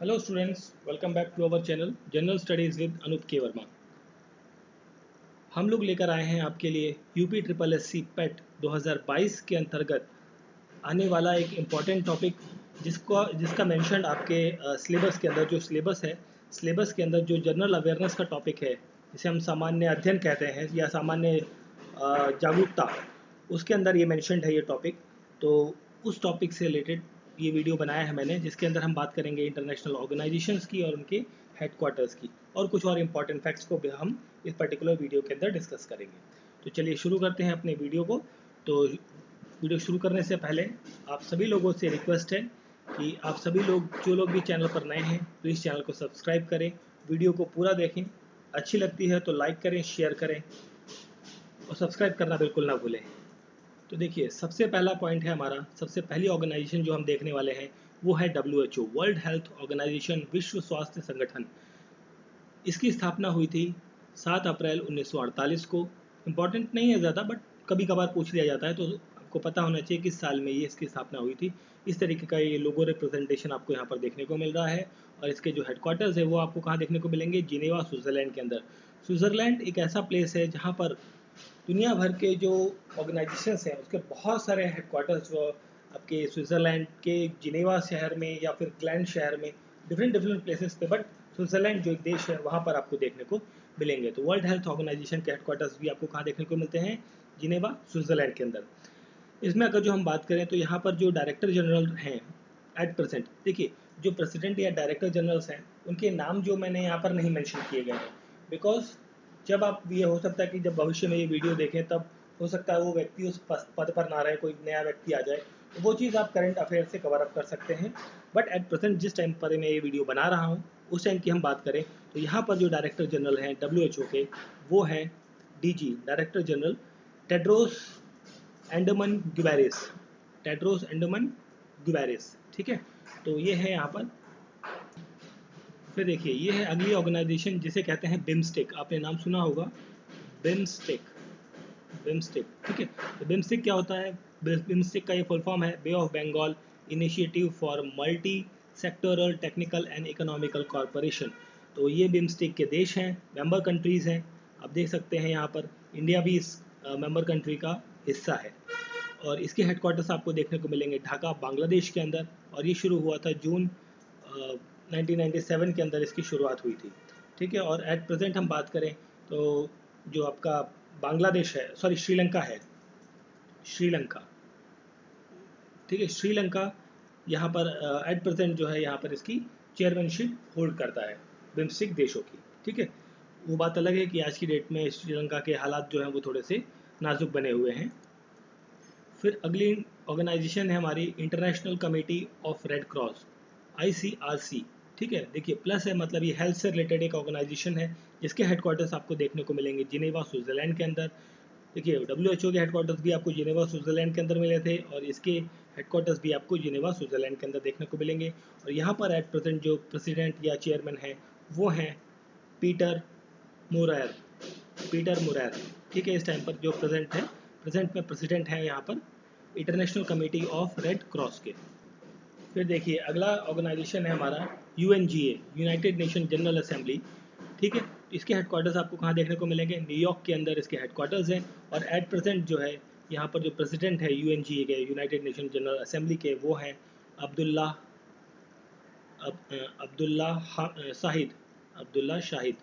Hello students, welcome back to our channel general studies with Anoop K Verma. हम लोग लेकर आए हैं आपके लिए UP triple S C PET 2022 के अंतर्गत आने वाला एक इम्पॉर्टेंट टॉपिक जिसका मेंशन आपके सिलेबस के अंदर, जो सिलेबस के अंदर जो जनरल अवेयरनेस का टॉपिक है, जिसे हम सामान्य अध्ययन कहते हैं या सामान्य जागरूकता, उसके अंदर ये मेंशनड है ये टॉपिक। तो उस टॉपिक से रिलेटेड ये वीडियो बनाया है मैंने, जिसके अंदर हम बात करेंगे इंटरनेशनल ऑर्गेनाइजेशंस की और उनके हेडक्वार्टर्स की, और कुछ और इम्पॉर्टेंट फैक्ट्स को भी हम इस पर्टिकुलर वीडियो के अंदर डिस्कस करेंगे। तो चलिए शुरू करते हैं अपने वीडियो को। तो वीडियो शुरू करने से पहले आप सभी लोगों से रिक्वेस्ट है कि आप सभी लोग, जो लोग भी चैनल पर नए हैं, तो इस चैनल को सब्सक्राइब करें, वीडियो को पूरा देखें, अच्छी लगती है तो लाइक करें, शेयर करें और सब्सक्राइब करना बिल्कुल ना भूलें। तो देखिए, सबसे पहला पॉइंट है हमारा, सबसे पहली ऑर्गेनाइजेशन जो हम देखने वाले हैं वो है WHO, वर्ल्ड हेल्थ ऑर्गेनाइजेशन, विश्व स्वास्थ्य संगठन। इसकी स्थापना हुई थी 7 अप्रैल 1948 को। इम्पॉर्टेंट नहीं है ज़्यादा, बट कभी कभार पूछ लिया जाता है, तो आपको पता होना चाहिए किस साल में ये इसकी स्थापना हुई थी। इस तरीके का ये लोगो रिप्रेजेंटेशन आपको यहाँ पर देखने को मिल रहा है। और इसके जो हेडक्वार्टर्स है वो आपको कहाँ देखने को मिलेंगे? जिनेवा, स्विट्ज़रलैंड के अंदर। स्विट्ज़रलैंड एक ऐसा प्लेस है जहाँ पर दुनिया भर के जो ऑर्गेनाइजेशंस हैं उसके बहुत सारे हेडक्वार्टर्स जो आपके स्विट्ज़रलैंड के जिनेवा शहर में या फिर ग्लैंड शहर में, डिफरेंट प्लेसेस पे, बट स्विट्ज़रलैंड जो एक देश है वहाँ पर आपको देखने को मिलेंगे। तो वर्ल्ड हेल्थ ऑर्गेनाइजेशन के हेडक्वार्टर्स भी आपको कहाँ देखने को मिलते हैं? जिनेवा, स्विट्ज़रलैंड के अंदर। इसमें अगर जो हम बात करें तो यहाँ पर जो डायरेक्टर जनरल हैं एट प्रेजेंट, देखिए जो प्रेसिडेंट या डायरेक्टर जनरल्स हैं उनके नाम जो मैंने यहाँ पर नहीं मेंशन किए गए हैं, बिकॉज जब आप, ये हो सकता है कि जब भविष्य में ये वीडियो देखें तब हो सकता है वो व्यक्ति उस पद पर ना रहे, कोई नया व्यक्ति आ जाए, तो वो चीज़ आप करंट अफेयर से कवर अप कर सकते हैं। बट एट प्रेजेंट जिस टाइम पर मैं ये वीडियो बना रहा हूँ उस टाइम की हम बात करें तो यहाँ पर जो डायरेक्टर जनरल हैं WHO के, वो हैं DG, director general Tedros Adhanom Ghebreyesus, Tedros Adhanom Ghebreyesus. ठीक है, तो ये है यहाँ पर। फिर देखिए, ये है अगली ऑर्गेनाइजेशन जिसे कहते हैं बिम्स्टेक। आपने नाम सुना होगा, बिम्स्टेक, बिम्स्टेक। ठीक है, तो बिम्स्टेक क्या होता है? बिम्स्टेक का ये फुल फॉर्म है Bay of Bengal initiative for multi sectoral technical and economical corporation. तो ये बिम्स्टेक के देश हैं, मेंबर कंट्रीज़ हैं। आप देख सकते हैं यहाँ पर इंडिया भी इस मेंबर कंट्री का हिस्सा है। और इसके हेडक्वार्टर्स आपको देखने को मिलेंगे ढाका, बांग्लादेश के अंदर। और ये शुरू हुआ था जून 1997 के अंदर इसकी शुरुआत हुई थी। ठीक है, और एट प्रेजेंट हम बात करें तो जो आपका बांग्लादेश है, सॉरी श्रीलंका है, श्रीलंका। ठीक है, श्रीलंका यहाँ पर एट प्रेजेंट जो है यहाँ पर इसकी चेयरमैनशिप होल्ड करता है बिम्स्टेक देशों की। ठीक है, वो बात अलग है कि आज की डेट में श्रीलंका के हालात जो हैं वो थोड़े से नाजुक बने हुए हैं। फिर अगली ऑर्गेनाइजेशन है हमारी international committee of red cross, ICRC। ठीक है, देखिए प्लस है, मतलब ये हेल्थ से रिलेटेड एक ऑर्गेनाइजेशन है जिसके हेडक्वार्टर्स आपको देखने को मिलेंगे जिनेवा, स्विट्ज़रलैंड के अंदर। देखिए WHO के हेडक्वार्टर्स भी आपको जिनेवा, स्विट्ज़रलैंड के अंदर मिले थे, और इसके हेडक्वार्टर्स भी आपको जिनेवा, स्विट्ज़रलैंड के अंदर देखने को मिलेंगे। और यहाँ पर एट प्रेजेंट जो प्रेसिडेंट या चेयरमैन हैं वो हैं पीटर मोरैर, पीटर मोरैर। ठीक है, इस टाइम पर जो प्रेजेंट में प्रेसिडेंट हैं यहाँ पर international committee of red cross के। फिर देखिए, अगला ऑर्गेनाइजेशन है हमारा UNGA, United nation general assembly. ठीक है, इसके हेडक्वार्टर्स आपको कहाँ देखने को मिलेंगे? न्यूयॉर्क के अंदर इसके हेडक्वार्टर्स हैं। और एट प्रेजेंट जो है यहाँ पर जो प्रेसिडेंट है UNGA के, यूनाइटेड नेशन जनरल असेंबली के, वो हैं अब्दुल्ला शाहिद, अब्दुल्ला शाहिद।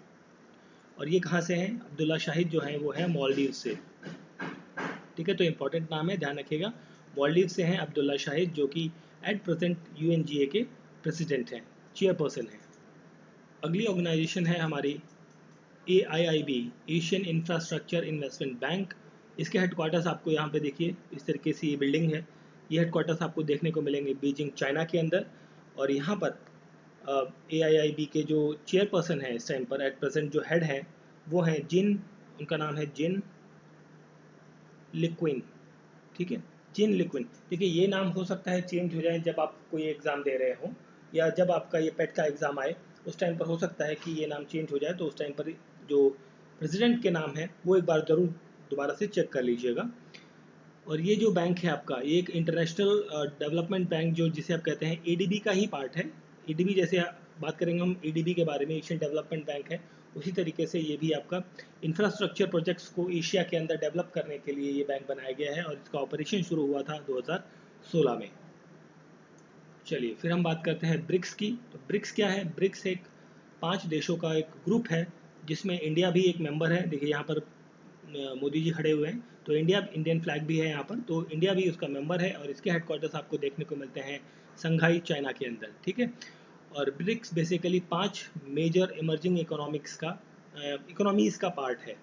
और ये कहाँ से हैं? अब्दुल्ला शाहिद जो हैं वो हैं मालदीव से। ठीक है, तो इंपॉर्टेंट नाम है, ध्यान रखिएगा। मालदीव से हैं अब्दुल्ला शाहिद, जो कि एट प्रेजेंट UNGA के प्रेसिडेंट हैं, चेयरपर्सन हैं। अगली ऑर्गेनाइजेशन है हमारी AIIB, Asian infrastructure investment bank. इसके हेडक्वार्टर्स आपको यहाँ पे देखिए, इस तरीके से ये बिल्डिंग है। ये हेडक्वार्टर्स आपको देखने को मिलेंगे बीजिंग, चाइना के अंदर। और यहाँ पर AIIB के जो चेयरपर्सन हैं इस टाइम पर, एट प्रेजेंट जो हेड हैं वो हैं जिन, उनका नाम है जिन लिक्विन। ठीक है, जिन लिक्विन। देखिए, ये नाम हो सकता है चेंज हो जाए जब आप कोई एग्ज़ाम दे रहे हो, या जब आपका ये पेट का एग्ज़ाम आए उस टाइम पर हो सकता है कि ये नाम चेंज हो जाए। तो उस टाइम पर जो प्रेसिडेंट के नाम है वो एक बार ज़रूर दोबारा से चेक कर लीजिएगा। और ये जो बैंक है आपका, ये एक इंटरनेशनल डेवलपमेंट बैंक, जो जिसे आप कहते हैं ADB का ही पार्ट है। ADB जैसे बात करेंगे हम एडीबी के बारे में, एशियन डेवलपमेंट बैंक है, उसी तरीके से ये भी आपका इंफ्रास्ट्रक्चर प्रोजेक्ट्स को एशिया के अंदर डेवलप करने के लिए ये बैंक बनाया गया है और इसका ऑपरेशन शुरू हुआ था 2016 में। चलिए फिर हम बात करते हैं ब्रिक्स की। तो ब्रिक्स क्या है? ब्रिक्स एक 5 देशों का एक ग्रुप है जिसमें इंडिया भी एक मेंबर है। देखिए यहाँ पर मोदी जी खड़े हुए हैं, तो इंडियन फ्लैग भी है यहाँ पर, तो इंडिया भी उसका मेंबर है और इसके हेडक्वार्टर्स आपको देखने को मिलते हैं संघाई चाइना के अंदर, ठीक है। और BRICS basically 5 major emerging economies का पार्ट है,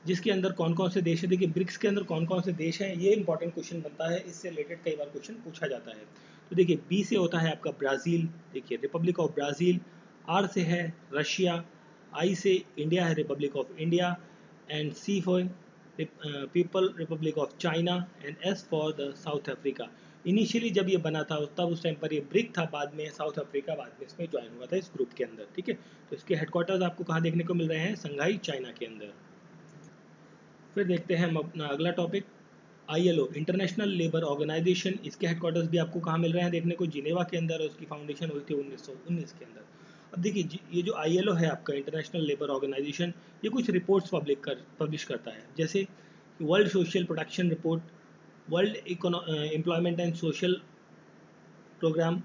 जिसके अंदर कौन कौन से देश है। देखिए ब्रिक्स के अंदर कौन कौन से देश हैं, ये इंपॉर्टेंट क्वेश्चन बनता है, इससे रिलेटेड कई बार क्वेश्चन पूछा जाता है। तो देखिए बी से होता है आपका ब्राज़ील, देखिए रिपब्लिक ऑफ ब्राज़ील। आर से है रशिया, आई से इंडिया है, republic of India, and C for people republic of China, and S for the South Africa. Initially जब ये बना था तब उस टाइम पर ये ब्रिक था, बाद में साउथ अफ्रीका बाद में इसमें ज्वाइन हुआ था इस ग्रुप के अंदर, ठीक है। तो इसके हेडक्वार्टर्स आपको कहाँ देखने को मिल रहे हैं? संघाई चाइना के अंदर। फिर देखते हैं हम अपना अगला topic, ILO international labour organisation. इसके हेडक्वार्टर्स भी आपको कहाँ मिल रहे हैं देखने को? जिनेवा के अंदर, और उसकी फाउंडेशन हुई थी 1919 के अंदर। अब देखिए ये जो ILO है आपका इंटरनेशनल लेबर ऑर्गेनाइजेशन, ये कुछ रिपोर्ट्स पब्लिश करता है, जैसे world social protection report, world employment and social programme,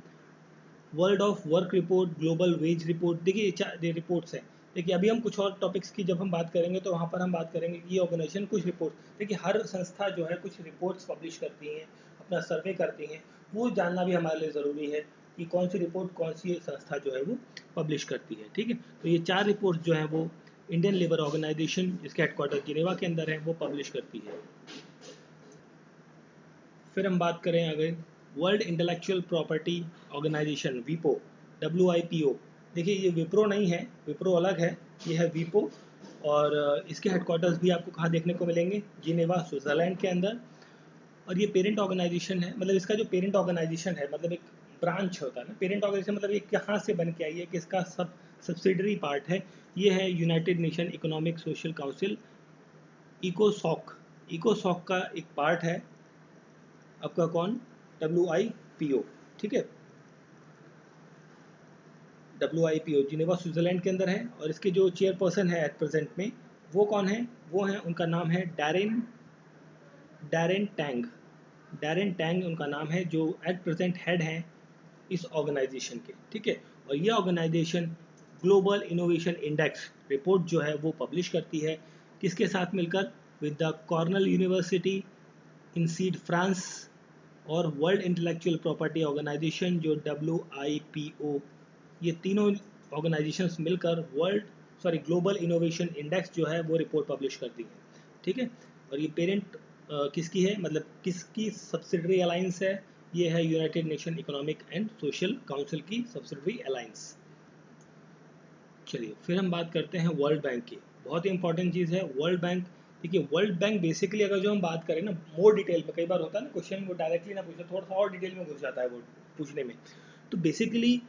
world of work report, global wage report. देखिए ये रिपोर्ट्स हैं। देखिए अभी हम कुछ और टॉपिक्स की जब हम बात करेंगे तो वहाँ पर हम बात करेंगे कि ये ऑर्गेनाइजेशन कुछ रिपोर्ट, देखिए हर संस्था जो है कुछ रिपोर्ट्स पब्लिश करती हैं, अपना सर्वे करती हैं, वो जानना भी हमारे लिए ज़रूरी है कि कौन सी रिपोर्ट कौन सी संस्था जो है वो पब्लिश करती है, ठीक है। तो ये 4 रिपोर्ट्स जो हैं वो इंडियन लेबर ऑर्गेनाइजेशन, जिसके हेडक्वार्टर जिनेवा के अंदर है, वो पब्लिश करती है। फिर हम बात करें अगर वर्ल्ड इंटेलेक्चुअल प्रॉपर्टी ऑर्गेनाइजेशन, वीपो, WIPO। देखिए ये विप्रो नहीं है, विप्रो अलग है, ये है वीपो। और इसके हेडक्वार्टर्स भी आपको कहाँ देखने को मिलेंगे? जिनेवा, स्विट्ज़रलैंड के अंदर। और ये पेरेंट ऑर्गेनाइजेशन है, मतलब इसका जो पेरेंट ऑर्गेनाइजेशन है, मतलब एक ब्रांच होता है ना पेरेंट ऑर्गेनाइजेशन, मतलब ये कहाँ से बन के आई है, किसका सब्सिडरी पार्ट है, ये है United nation economic social council, इकोसॉक। इकोसॉक का एक पार्ट है आपका कौन? WIPO, ठीक है। WIPO जिनेवा स्विट्जरलैंड के अंदर है, और इसके जो चेयरपर्सन है एट प्रेजेंट में, वो कौन है? वो है, उनका नाम है डैरेन टैंग। डैरेन टैंग उनका नाम है, जो एट प्रेजेंट हेड हैं इस ऑर्गेनाइजेशन के, ठीक है। और ये organisation global innovation index report जो है वो पब्लिश करती है, किसके साथ मिलकर? With the Cornell university INSEAD France, और वर्ल्ड इंटेलेक्चुअल प्रॉपर्टी ऑर्गेनाइजेशन जो WIPO, ये तीनों ऑर्गेनाइजेशंस मिलकर ग्लोबल इनोवेशन इंडेक्स जो है वो रिपोर्ट पब्लिश करती है, ठीक है। और ये पेरेंट किसकी है, मतलब किसकी सब्सिडरी अलायंस है? ये है United nation economic and social council की सब्सिडरी अलायंस। चलिए फिर हम बात करते हैं वर्ल्ड बैंक की। बहुत ही इंपॉर्टेंट चीज़ है वर्ल्ड बैंक। देखिए वर्ल्ड बैंक बेसिकली अगर जो हम बात करें ना मोर डिटेल में, कई बार होता है ना क्वेश्चन वो डायरेक्टली ना पूछे, थोड़ा सा और डिटेल में घुस जाता है वो पूछने में। तो बेसिकली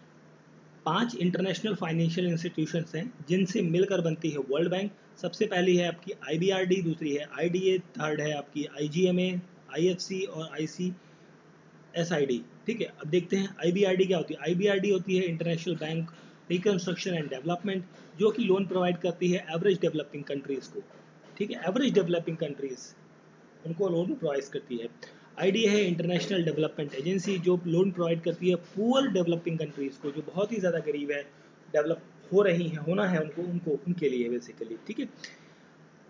5 इंटरनेशनल फाइनेंशियल इंस्टीट्यूशंस हैं जिनसे मिलकर बनती है वर्ल्ड बैंक। सबसे पहली है आपकी IBRD, दूसरी है IDA, थर्ड है आपकी IGMA, IFC और ICSID, ठीक है। अब देखते हैं IBRD क्या होती है। IBRD होती है international bank reconstruction and development, जो कि लोन प्रोवाइड करती है एवरेज डेवलपिंग कंट्रीज़ को, ठीक है। एवरेज डेवलपिंग कंट्रीज़ उनको लोन प्रोवाइड करती है। IDA है इंटरनेशनल डेवलपमेंट एजेंसी, जो लोन प्रोवाइड करती है पुअर डेवलपिंग कंट्रीज़ को, जो बहुत ही ज़्यादा गरीब है, डेवलप हो रही हैं, होना है उनको उनके लिए बेसिकली, ठीक है।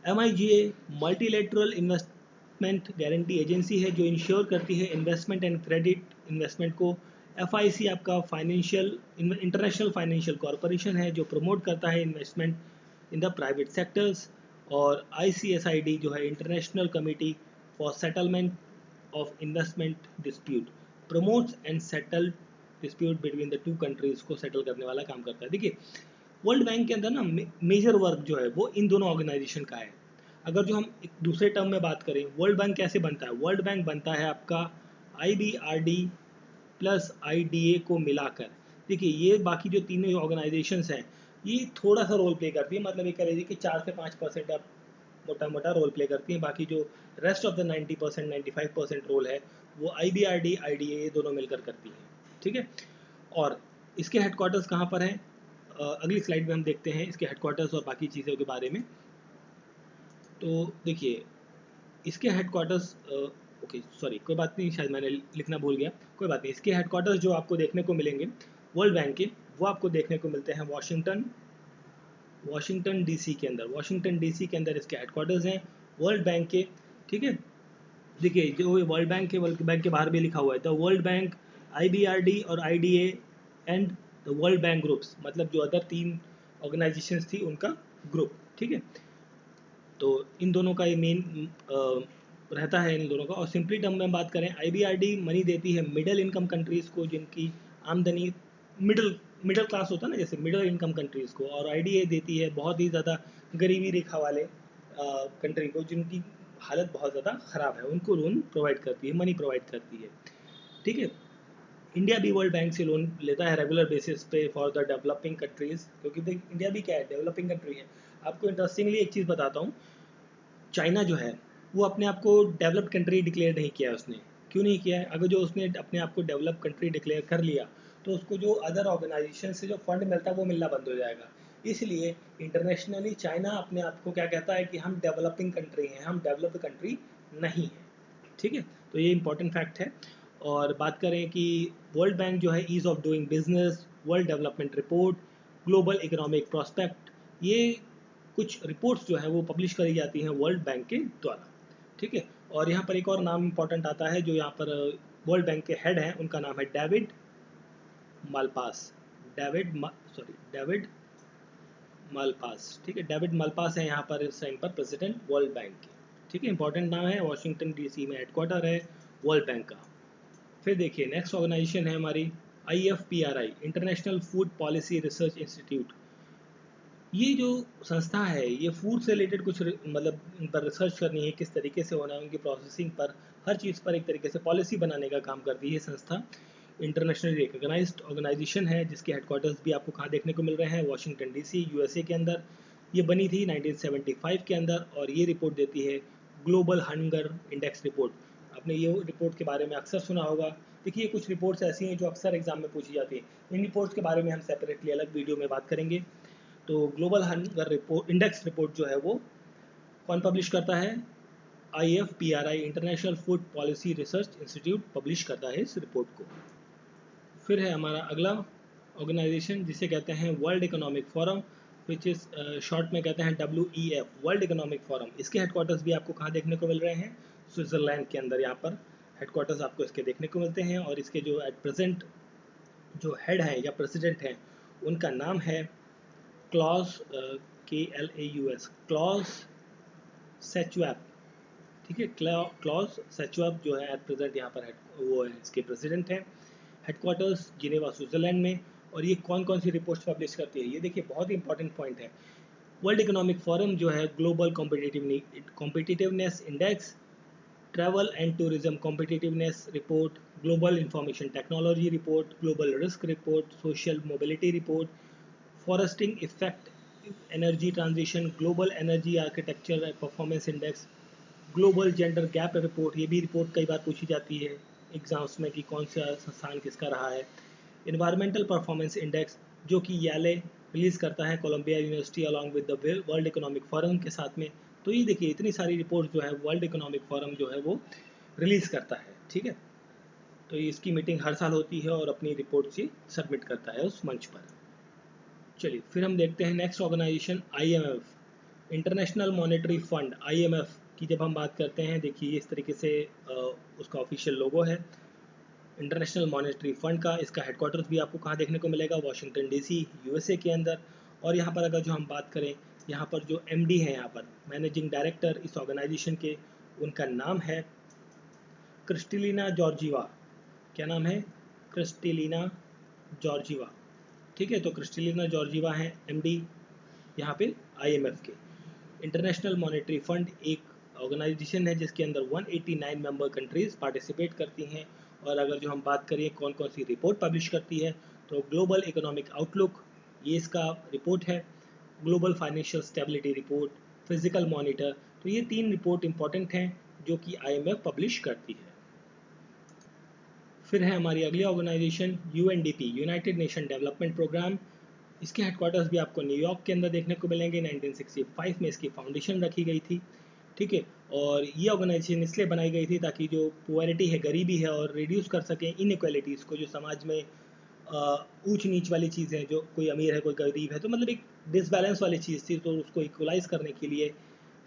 MIGA multilateral investment guarantee agency है, जो इंश्योर करती है इन्वेस्टमेंट एंड क्रेडिट इन्वेस्टमेंट को। FIC आपका इंटरनेशनल फाइनेंशियल कॉरपोरेशन है, जो प्रमोट करता है investment in the private sectors. और ICSID जो है international committee for settlement of investment dispute, promotes and settle dispute between the two countries को सेटल करने वाला काम करता है। देखिए वर्ल्ड बैंक के अंदर ना मेजर वर्क जो है वो इन दोनों ऑर्गेनाइजेशन का है। अगर जो हम एक दूसरे टर्म में बात करें, वर्ल्ड बैंक कैसे बनता है? वर्ल्ड बैंक बनता है आपका IBRD प्लस IDA को मिलाकर। देखिए ये बाकी जो तीनों ऑर्गेनाइजेशंस हैं ये थोड़ा सा रोल प्ले करती है, मतलब ये कह लीजिए कि 4 से 5% आप मोटा मोटा रोल प्ले करती हैं, बाकी जो रेस्ट ऑफ द 90% 95% रोल है वो IBRD IDA ये दोनों मिलकर करती हैं, ठीक है। और इसके हेडक्वार्टर्स कहाँ पर हैं? अगली स्लाइड में हम देखते हैं इसके हेडक्वार्टर्स और बाकी चीज़ों के बारे में। तो देखिए इसके हेडक्वार्टर्स, ओके सॉरी कोई बात नहीं, शायद मैंने लिखना भूल गया, कोई बात नहीं। इसके हेडक्वार्टर्स जो आपको देखने को मिलेंगे वर्ल्ड बैंक के, वो आपको देखने को मिलते हैं वाशिंगटन डीसी के अंदर। वाशिंगटन डीसी के अंदर इसके हेडक्वार्टर्स हैं वर्ल्ड बैंक के, ठीक है। देखिए जो वर्ल्ड बैंक के बाहर भी लिखा हुआ है द वर्ल्ड बैंक, IBRD और IDA and the world bank groups, मतलब जो अदर 3 ऑर्गेनाइजेशंस थी उनका ग्रुप, ठीक है। तो इन दोनों का ये मेन रहता है इन दोनों का। और सिंपली टर्म में बात करें, IBRD मनी देती है मिडिल इनकम कंट्रीज़ को जिनकी आमदनी मिडिल क्लास होता है ना, जैसे मिडिल इनकम कंट्रीज़ को। और IDA देती है बहुत ही ज़्यादा गरीबी रेखा वाले कंट्री को जिनकी हालत बहुत ज़्यादा ख़राब है, उनको लोन प्रोवाइड करती है, मनी प्रोवाइड करती है, ठीक है। इंडिया भी वर्ल्ड बैंक से लोन लेता है रेगुलर बेसिस पे फॉर द डेवलपिंग कंट्रीज़, क्योंकि इंडिया भी क्या है, डेवलपिंग कंट्री है। आपको इंटरेस्टिंगली एक चीज़ बताता हूँ, चाइना जो है वो अपने आप को डेवलप्ड कंट्री डिक्लेयर नहीं किया उसने। क्यों नहीं किया है? अगर जो उसने अपने आप को डेवलप कंट्री डिक्लेयर कर लिया तो उसको जो अदर ऑर्गेनाइजेशन से जो फंड मिलता है वो मिलना बंद हो जाएगा। इसलिए इंटरनेशनली चाइना अपने आप को क्या कहता है कि हम डेवलपिंग कंट्री हैं, हम डेवलप्ड कंट्री नहीं हैं, ठीक है। तो ये इंपॉर्टेंट फैक्ट है। और बात करें कि वर्ल्ड बैंक जो है ease of doing business, world development report, global economic prospect, ये कुछ रिपोर्ट्स जो है वो पब्लिश करी जाती हैं वर्ल्ड बैंक के द्वारा, ठीक है। और यहाँ पर एक और नाम इंपॉर्टेंट आता है जो यहाँ पर वर्ल्ड बैंक के हेड हैं, उनका नाम है डेविड मालपास। डेविड मालपास, ठीक है। डेविड मालपास है यहाँ पर इस टाइम पर प्रेसिडेंट वर्ल्ड बैंक के, ठीक है। इंपॉर्टेंट नाम है, वाशिंगटन DC में हेडक्वार्टर है वर्ल्ड बैंक का। फिर देखिए नेक्स्ट ऑर्गेनाइजेशन है हमारी IFPRI, international food policy research institute. ये जो संस्था है ये फूड से रिलेटेड कुछ मतलब इन पर रिसर्च करनी है, किस तरीके से होना है, उनकी प्रोसेसिंग पर, हर चीज़ पर एक तरीके से पॉलिसी बनाने का काम करती है ये संस्था। इंटरनेशनली रिकॉग्नाइज्ड ऑर्गेनाइजेशन है जिसके हेडक्वार्टर्स भी आपको कहाँ देखने को मिल रहे हैं, वाशिंगटन DC USA के अंदर। ये बनी थी 1975 के अंदर और ये रिपोर्ट देती है ग्लोबल हंगर इंडेक्स रिपोर्ट। आपने ये रिपोर्ट के बारे में अक्सर सुना होगा। देखिए कुछ रिपोर्ट्स ऐसी हैं जो अक्सर एग्जाम में पूछी जाती है। इन रिपोर्ट्स के बारे में हम सेपरेटली अलग वीडियो में बात करेंगे। तो global hunger report index report जो है वो कौन पब्लिश करता है, IFPRI, international food policy research institute publish करता है इस रिपोर्ट को। फिर है हमारा अगला ऑर्गेनाइजेशन जिसे कहते हैं world economic forum, which is short में कहते हैं WEF, वर्ल्ड इकोनॉमिक फोरम। इसके हेडक्वार्टर्स भी आपको कहाँ देखने को मिल रहे हैं, स्विट्ज़रलैंड के अंदर। यहाँ पर हेडक्वार्टर्स आपको इसके देखने को मिलते हैं। और इसके जो एट प्रेजेंट जो हेड हैं या प्रेसिडेंट हैं उनका नाम है क्लॉस, KLAUS, क्लॉस सेचुएप, ठीक है। क्लॉस सेचुएप जो है एट प्रेजेंट यहाँ पर वो है इसके प्रेसिडेंट हैं। हेडक्वार्टर्स जिनेवा स्विट्जरलैंड में। और ये कौन कौन सी रिपोर्ट्स पब्लिश करती है, ये देखिए बहुत ही इंपॉर्टेंट पॉइंट है। वर्ल्ड इकोनॉमिक फोरम जो है global competitiveness index, travel and tourism competitiveness report, global information technology report, global risk report, social mobility report, foresting effect, energy transition, global energy architecture performance index, global gender gap report. ये भी report कई बार पूछी जाती है exams में कि कौन सा संस्थान किसका रहा है। इन्वायरमेंटल परफॉर्मेंस इंडेक्स जो कि याले रिलीज़ करता है Columbia university along with the world economic forum के साथ में। तो ये देखिए इतनी सारी रिपोर्ट जो है वर्ल्ड इकोनॉमिक फोरम जो है वो रिलीज़ करता है, ठीक है। तो इसकी मीटिंग हर साल होती है और अपनी रिपोर्ट से सबमिट करता है उस मंच पर। चलिए फिर हम देखते हैं next organisation IMF, international monetary fund. IMF की जब हम बात करते हैं, देखिए इस तरीके से उसका ऑफिशियल लोगो है इंटरनेशनल मॉनेटरी फंड का। इसका हेडक्वार्टर्स भी आपको कहाँ देखने को मिलेगा, वाशिंगटन DC USA के अंदर। और यहाँ पर अगर जो हम बात करें, यहाँ पर जो MD है, यहाँ पर मैनेजिंग डायरेक्टर इस ऑर्गेनाइजेशन के, उनका नाम है क्रिस्टलिना जॉर्जीवा। क्या नाम है, क्रिस्टलिना जॉर्जीवा, ठीक है। तो क्रिस्टलिना जॉर्जीवा है MD यहाँ पे IMF के। इंटरनेशनल मॉनेटरी फंड एक ऑर्गेनाइजेशन है जिसके अंदर 189 मेंबर कंट्रीज़ पार्टिसिपेट करती हैं। और अगर जो हम बात करें कौन कौन सी रिपोर्ट पब्लिश करती है, तो ग्लोबल इकोनॉमिक आउटलुक ये इसका रिपोर्ट है, global financial stability report, physical monitor. तो ये 3 रिपोर्ट इंपॉर्टेंट हैं जो कि IMF पब्लिश करती है। फिर है हमारी अगली organisation UNDP, united nation development programme. इसके हेडक्वार्टर्स भी आपको न्यूयॉर्क के अंदर देखने को मिलेंगे। 1965 में इसकी फाउंडेशन रखी गई थी, ठीक है। और ये ऑर्गेनाइजेशन इसलिए बनाई गई थी ताकि जो पुअरिटी है, गरीबी है, और रिड्यूस कर सकें इनइक्वालिटीज़ को, जो समाज में ऊंच नीच वाली चीज़ है, जो कोई अमीर है कोई गरीब है, तो मतलब एक डिसबैलेंस वाली चीज़ थी, तो उसको इक्वलाइज करने के लिए,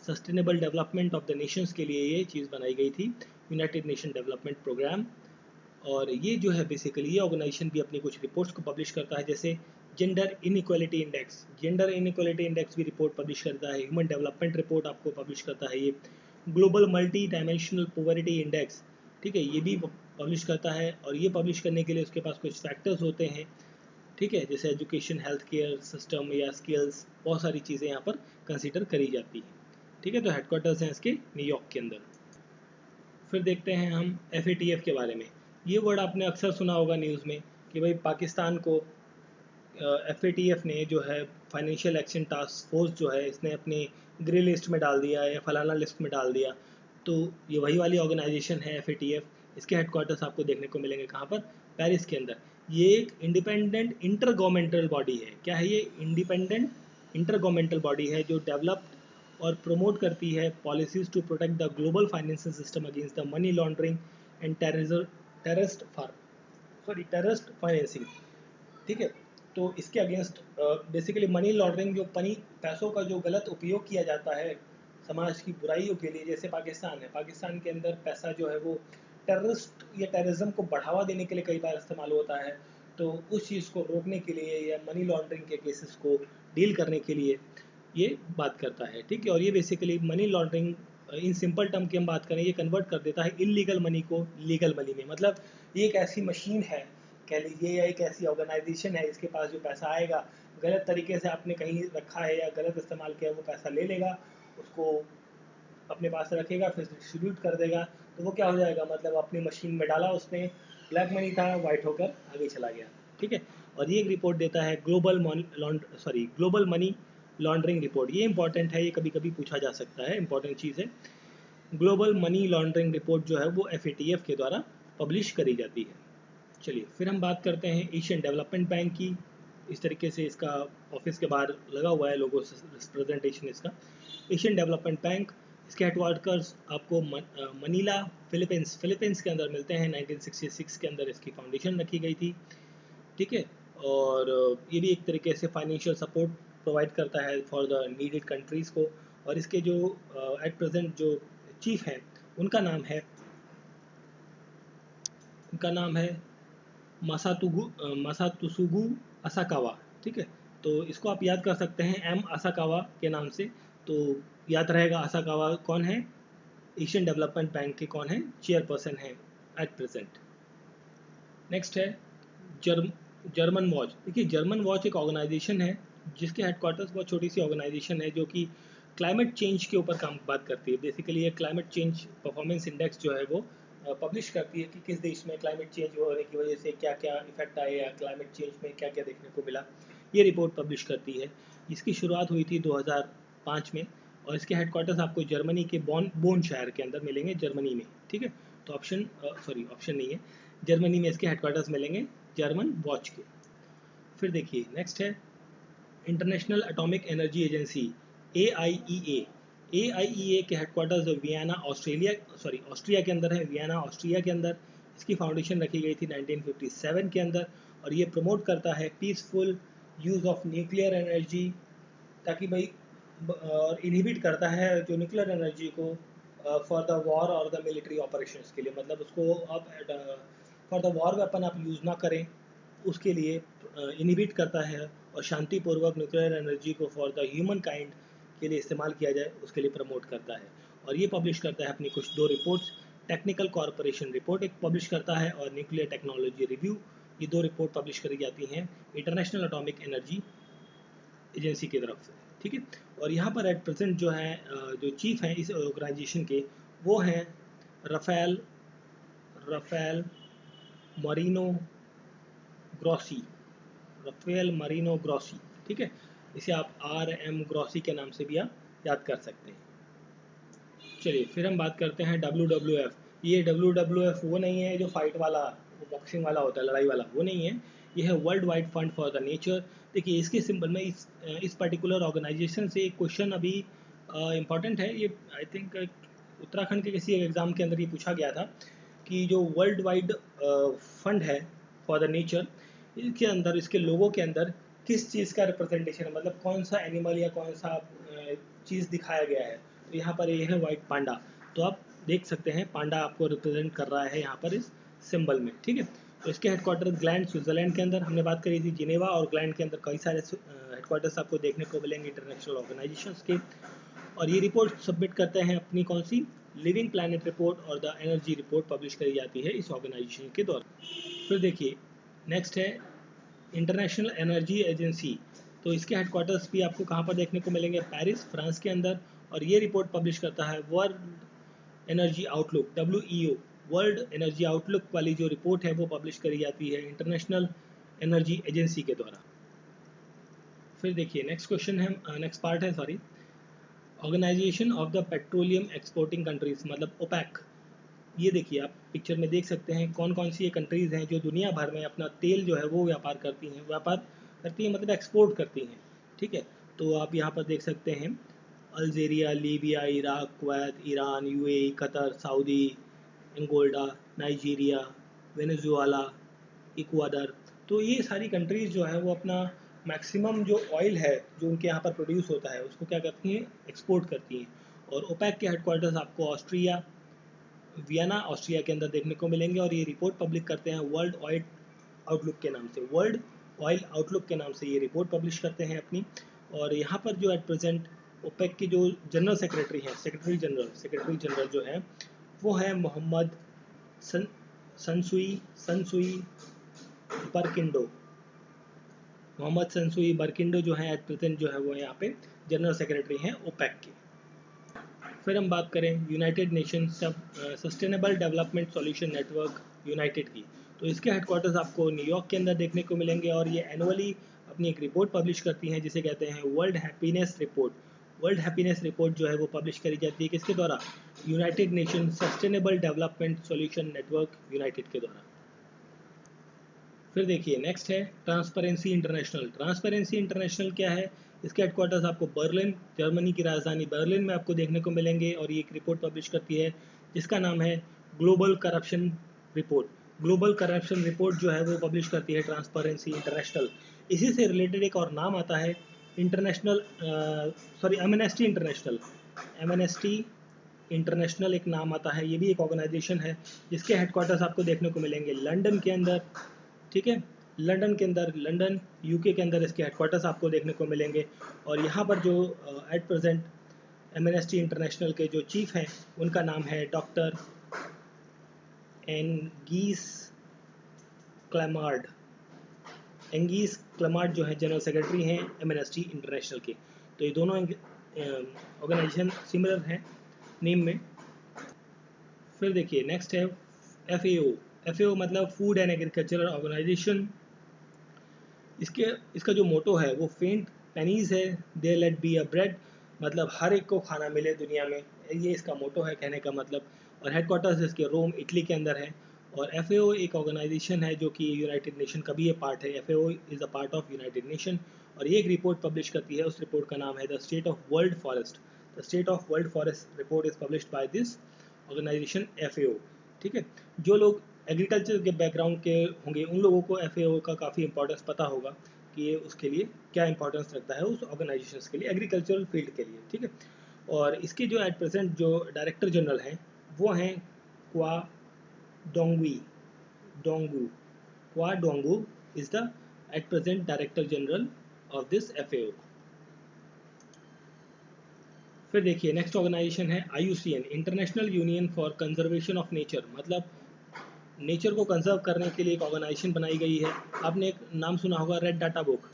sustainable development of the Nations के लिए ये चीज़ बनाई गई थी, यूनाइटेड नेशन डेवलपमेंट प्रोग्राम। और ये जो है बेसिकली ये ऑर्गेनाइजेशन भी अपनी कुछ रिपोर्ट्स को पब्लिश करता है, जैसे जेंडर इनइक्वालिटी इंडेक्स भी रिपोर्ट पब्लिश करता है, ह्यूमन डेवलपमेंट रिपोर्ट आपको पब्लिश करता है, ये global multi dimensional poverty index, ठीक है, ये भी पब्लिश करता है। और ये पब्लिश करने के लिए उसके पास कुछ फैक्टर्स होते हैं, ठीक है, जैसे एजुकेशन, हेल्थ केयर सिस्टम या स्किल्स, बहुत सारी चीज़ें यहाँ पर कंसिडर करी जाती हैं, ठीक है। तो हेडक्वार्टर्स हैं इसके न्यूयॉर्क के अंदर। फिर देखते हैं हम FATF के बारे में। ये वर्ड आपने अक्सर सुना होगा न्यूज़ में कि भाई पाकिस्तान को FATF ने जो है फाइनेंशियल एक्शन टास्क फोर्स जो है, इसने अपनी ग्रे लिस्ट में डाल दिया या फलाना लिस्ट में डाल दिया। तो ये वही वाली ऑर्गेनाइजेशन है FATF। इसके हेडक्वार्टर्स आपको देखने को मिलेंगे कहाँ पर? पेरिस के अंदर। ये एक इंडिपेंडेंट इंटर गवर्नमेंटल बॉडी है। क्या है ये? इंडिपेंडेंट इंटर गवर्नमेंटल बॉडी है जो डेवलप्ड और प्रमोट करती है policies to protect the global financial system against the money laundering and terrorist financing, ठीक है। तो इसके अगेंस्ट बेसिकली मनी लॉन्ड्रिंग, जो पैसों का जो गलत उपयोग किया जाता है समाज की बुराइयों के लिए, जैसे पाकिस्तान है, पाकिस्तान के अंदर पैसा जो है वो टेररिस्ट या टेररिज्म को बढ़ावा देने के लिए कई बार इस्तेमाल होता है। तो उस चीज़ को रोकने के लिए या मनी लॉन्ड्रिंग के केसेस को डील करने के लिए ये बात करता है, ठीक है। और ये basically money laundering, in simple term की हम बात करें, ये कन्वर्ट कर देता है इलीगल मनी को लीगल मनी में। मतलब ये एक ऐसी मशीन है कह लीजिए, या एक ऐसी ऑर्गेनाइजेशन है, इसके पास जो पैसा आएगा, गलत तरीके से आपने कहीं रखा है या गलत इस्तेमाल किया, वो पैसा ले लेगा, उसको अपने पास रखेगा, फिर डिस्ट्रीब्यूट कर देगा। तो वो क्या हो जाएगा, मतलब अपनी मशीन में डाला उसने, ब्लैक मनी था, वाइट होकर आगे चला गया, ठीक है। और ये एक रिपोर्ट देता है ग्लोबल मनी लॉन्ड्रिंग रिपोर्ट। ये इंपॉर्टेंट है, ये कभी कभी पूछा जा सकता है, इंपॉर्टेंट चीज़ है। ग्लोबल मनी लॉन्ड्रिंग रिपोर्ट जो है वो FATF के द्वारा पब्लिश करी जाती है। चलिए फिर हम बात करते हैं एशियन डेवलपमेंट बैंक की। इस तरीके से इसका ऑफिस के बाहर लगा हुआ है लोगो प्रेजेंटेशन इसका। एशियन डेवलपमेंट बैंक, इसके हेडक्वार्टर्स आपको मनीला फिलीपींस के अंदर मिलते हैं। 1966 के अंदर इसकी फाउंडेशन रखी गई थी, ठीक है। और ये भी एक तरीके से फाइनेंशियल सपोर्ट प्रोवाइड करता है फॉर द नीडेड कंट्रीज़ को। और इसके जो एट प्रेजेंट जो चीफ हैं, उनका नाम है मासातुसुगु असाकावा, ठीक है। तो इसको आप याद कर सकते हैं असाकावा के नाम से। तो याद रहेगा असाकावा कौन है, एशियन डेवलपमेंट बैंक के कौन है, चेयरपर्सन है एट प्रेजेंट। नेक्स्ट है जर्मन वॉच। देखिए जर्मन वॉच एक ऑर्गेनाइजेशन है जिसके हेडक्वार्टर्स, बहुत छोटी सी ऑर्गेनाइजेशन है जो कि क्लाइमेट चेंज के ऊपर काम बात करती है। बेसिकली ये क्लाइमेट चेंज परफॉर्मेंस इंडेक्स जो है वो पब्लिश करती है कि किस देश में क्लाइमेट चेंज होने की वजह से क्या क्या इफेक्ट आए या क्लाइमेट चेंज में क्या क्या देखने को मिला, ये रिपोर्ट पब्लिश करती है। इसकी शुरुआत हुई थी 2005 में। और इसके हेडक्वार्टर्स आपको जर्मनी के बोन शहर के अंदर मिलेंगे, जर्मनी में, ठीक है। तो ऑप्शन नहीं है, जर्मनी में इसके हेडक्वार्टर्स मिलेंगे जर्मन वॉच के। फिर देखिए नेक्स्ट है international atomic energy agency, AIEA के हेडक्वार्टर्स ऑस्ट्रिया के अंदर है, वियना ऑस्ट्रिया के अंदर। इसकी फाउंडेशन रखी गई थी 1957 के अंदर। और ये प्रमोट करता है peaceful use of nuclear energy, ताकि भाई और इनहिबिट करता है जो न्यूक्लियर एनर्जी को फॉर द वॉर और द मिलिट्री ऑपरेशंस के लिए। मतलब उसको अब फॉर द वॉर वेपन आप यूज़ ना करें, उसके लिए इनहिबिट करता है। और शांतिपूर्वक न्यूक्लियर एनर्जी को फॉर द ह्यूमन काइंड के लिए इस्तेमाल किया जाए, उसके लिए प्रमोट करता है। और ये पब्लिश करता है अपनी कुछ 2 रिपोर्ट्स, टेक्निकल कॉरपोरेशन रिपोर्ट एक पब्लिश करता है और न्यूक्लियर टेक्नोलॉजी रिव्यू, ये 2 रिपोर्ट पब्लिश करी जाती हैं इंटरनेशनल एटॉमिक एनर्जी एजेंसी की तरफ से, ठीक है। और यहाँ पर एट प्रेजेंट जो है जो चीफ हैं इस ऑर्गेनाइजेशन के, वो हैं रफेल मरीनो ग्रॉसी, ठीक है। इसे आप RM ग्रॉसी के नाम से भी आप याद कर सकते हैं। चलिए फिर हम बात करते हैं WWF। ये WWF वो नहीं है जो फाइट वाला, वो बॉक्सिंग वाला होता है, लड़ाई वाला, वो नहीं है। ये है world wide fund for the nature. देखिए इसके सिंबल में इस पर्टिकुलर ऑर्गेनाइजेशन से एक क्वेश्चन अभी इम्पॉर्टेंट है, ये आई थिंक उत्तराखंड के किसी एग्ज़ाम के अंदर ये पूछा गया था कि जो वर्ल्ड वाइड फंड है फॉर द नेचर, इसके अंदर, इसके लोगों के अंदर किस चीज़ का रिप्रेजेंटेशन है, मतलब कौन सा एनिमल या कौन सा चीज़ दिखाया गया है। तो यहाँ पर ये है वाइट पांडा, तो आप देख सकते हैं पांडा आपको रिप्रेजेंट कर रहा है यहाँ पर इस सिंबल में, ठीक है। तो इसके हेडक्वार्टर ग्लैंड स्विट्जरलैंड के अंदर, हमने बात करी थी जिनेवा और ग्लैंड के अंदर कई सारे हेडक्वार्टर्स आपको देखने को मिलेंगे इंटरनेशनल ऑर्गेनाइजेशंस के। और ये रिपोर्ट सबमिट करते हैं अपनी कौन सी, लिविंग प्लैनेट रिपोर्ट और द एनर्जी रिपोर्ट पब्लिश करी जाती है इस ऑर्गेनाइजेशन के द्वारा। फिर देखिए नेक्स्ट है इंटरनेशनल एनर्जी एजेंसी। तो इसके हेडक्वार्टर्स भी आपको कहाँ पर देखने को मिलेंगे, पेरिस फ्रांस के अंदर। और ये रिपोर्ट पब्लिश करता है world energy outlook, WEO, world energy outlook वाली जो रिपोर्ट है वो पब्लिश करी जाती है इंटरनेशनल एनर्जी एजेंसी के द्वारा। फिर देखिए नेक्स्ट क्वेश्चन है, नेक्स्ट पार्ट है sorry, organisation of the petroleum exporting countries, मतलब ओपैक। ये देखिए आप पिक्चर में देख सकते हैं कौन कौन सी ये कंट्रीज़ हैं जो दुनिया भर में अपना तेल जो है वो व्यापार करती हैं, मतलब एक्सपोर्ट करती हैं, ठीक है। तो आप यहाँ पर देख सकते हैं Algeria, Libya, Iraq, Kuwait, Iran, UAE, Qatar, Saudi, Angola, Nigeria, Venezuela, Ecuador. तो ये सारी कंट्रीज़ जो है वो अपना मैक्सिमम जो ऑयल है जो उनके यहाँ पर प्रोड्यूस होता है उसको क्या करती हैं, एक्सपोर्ट करती हैं। और ओपेक के हेडक्वार्टर्स आपको ऑस्ट्रिया, वियना, ऑस्ट्रिया के अंदर देखने को मिलेंगे। और ये रिपोर्ट पब्लिश करते हैं वर्ल्ड ऑयल आउटलुक के नाम से, वर्ल्ड ऑयल आउटलुक के नाम से ये रिपोर्ट पब्लिश करते हैं अपनी। और यहाँ पर जो एट प्रेजेंट ओपेक की जो जनरल सेक्रेटरी हैं, सेक्रेटरी जनरल जो है वो है मोहम्मद सनसुई बरकिंडो। मोहम्मद सनसुई बरकिंडो जो है एट प्रेजेंट जो है वो यहाँ पे जनरल सेक्रेटरी हैं ओपेक के। फिर हम बात करें United nation sustainable development solution network United की, तो इसके हेडक्वार्टर्स आपको न्यूयॉर्क के अंदर देखने को मिलेंगे। और ये एनुअली अपनी एक रिपोर्ट पब्लिश करती हैं जिसे कहते हैं world happiness report. World happiness report जो है वो पब्लिश करी जाती है किसके द्वारा, United nation sustainable development solution network United के द्वारा। फिर देखिए नेक्स्ट है ट्रांसपेरेंसी इंटरनेशनल। ट्रांसपेरेंसी इंटरनेशनल क्या है, इसके हेडक्वार्टर्स आपको बर्लिन, जर्मनी की राजधानी बर्लिन में आपको देखने को मिलेंगे। और ये एक रिपोर्ट पब्लिश करती है जिसका नाम है global corruption report. Global corruption report जो है वो पब्लिश करती है ट्रांसपेरेंसी इंटरनेशनल। इसी से रिलेटेड एक और नाम आता है international, amnesty international. Amnesty international एक नाम आता है, ये भी एक ऑर्गेनाइजेशन है जिसके हेडक्वार्टर्स आपको देखने को मिलेंगे लंदन के अंदर, ठीक है। लंदन के अंदर, लंदन UK के अंदर इसके हेडक्वार्टर्स आपको देखने को मिलेंगे। और यहाँ पर जो एट प्रेजेंट एमनेस्टी इंटरनेशनल के जो चीफ हैं उनका नाम है डॉक्टर एंगीस क्लेमार्ड। एंगीस क्लेमार्ड जो है जनरल सेक्रेटरी हैं एमनेस्टी इंटरनेशनल के। तो ये दोनों ऑर्गेनाइजेशन सिमिलर हैं नेम में। फिर देखिए नेक्स्ट है FAO मतलब फूड एंड एग्रीकल्चरल ऑर्गेनाइजेशन। इसका जो मोटो है वो फेंट पेनीज है, दे लेट बी अ ब्रेड, मतलब हर एक को खाना मिले दुनिया में, ये इसका मोटो है कहने का मतलब। और हेडक्वार्टर्स इसके रोम, इटली के अंदर है। और FAO एक ऑर्गेनाइजेशन है जो कि यूनाइटेड नेशन का भी ये पार्ट है। FAO is a part of United nation. और ये एक रिपोर्ट पब्लिश करती है, उस रिपोर्ट का नाम है the state of world forest. The state of world forest report is published by this organisation FAO, ठीक है। जो लोग एग्रीकल्चर के बैकग्राउंड के होंगे उन लोगों को FAO का काफ़ी इंपॉर्टेंस पता होगा कि ये उसके लिए क्या इंपॉर्टेंस रखता है उस ऑर्गेनाइजेशन के लिए, एग्रीकल्चरल फील्ड के लिए, ठीक है। और इसके जो एट प्रेजेंट जो डायरेक्टर जनरल हैं वो हैं Qu Dongyu. Qu Dongyu is the at present director general of this FAO। फिर देखिए नेक्स्ट ऑर्गेनाइजेशन है IUCN, International Union for Conservation of Nature, मतलब नेचर को कंजर्व करने के लिए एक ऑर्गेनाइजेशन बनाई गई है। आपने एक नाम सुना होगा red data book.